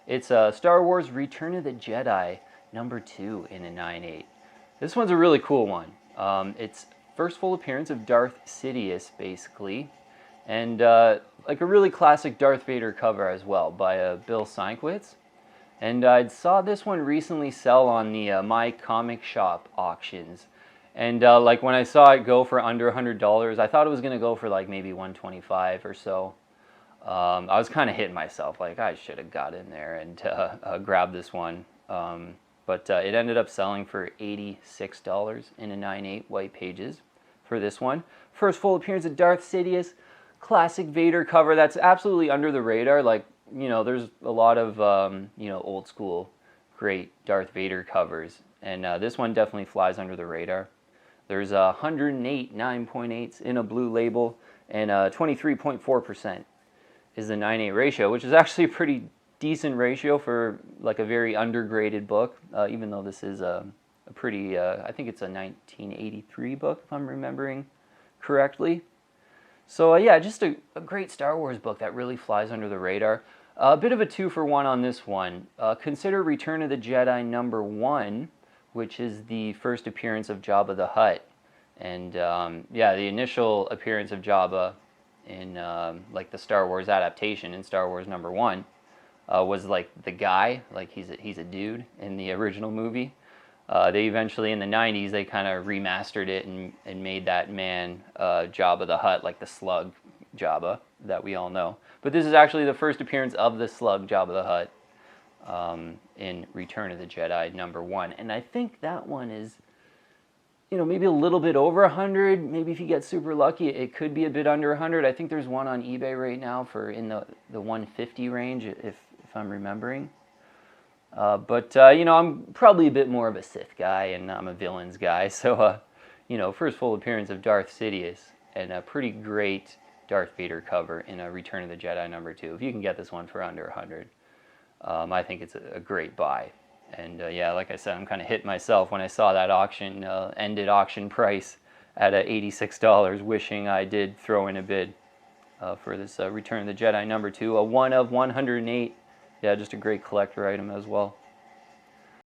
It's Star Wars Return of the Jedi #2 in a 9.8. This one's a really cool one. It's first full appearance of Darth Sidious, basically, and like a really classic Darth Vader cover as well by Bill Sienkiewicz. And I saw this one recently sell on the My Comic Shop auctions. And like when I saw it go for under $100, I thought it was going to go for like maybe 125 or so. I was kind of hitting myself, like I should have got in there and grabbed this one. But it ended up selling for $86 in a 9.8 white pages for this one. First full appearance of Darth Sidious, classic Vader cover that's absolutely under the radar. Like, you know, there's a lot of, you know, old school great Darth Vader covers. And this one definitely flies under the radar. There's 108 9.8s in a blue label, and 23.4% is the 9.8 ratio, which is actually a pretty decent ratio for like a very undergraded book, even though this is a pretty, I think it's a 1983 book, if I'm remembering correctly. So yeah, just a great Star Wars book that really flies under the radar. A bit of a 2-for-1 on this one. Consider Return of the Jedi #1, which is the first appearance of Jabba the Hutt. And yeah, the initial appearance of Jabba in like the Star Wars adaptation in Star Wars #1 was like the guy, like he's a dude in the original movie. They eventually, in the 90s, they kind of remastered it and made that man Jabba the Hutt, like the slug Jabba that we all know. But this is actually the first appearance of the slug Jabba the Hutt in Return of the Jedi #1. And I think that one is, you know, maybe a little bit over 100. Maybe if you get super lucky, it could be a bit under 100. I think there's one on eBay right now for in the 150 range, if I'm remembering. But you know, I'm probably a bit more of a Sith guy, and I'm a villains guy. So, you know, first full appearance of Darth Sidious, and a pretty great Darth Vader cover in a Return of the Jedi #2. If you can get this one for under 100, I think it's a great buy. And yeah, like I said, I'm kind of hit myself when I saw that auction ended auction price at $86, wishing I did throw in a bid for this Return of the Jedi #2, a 1 of 108. Yeah, just a great collector item as well.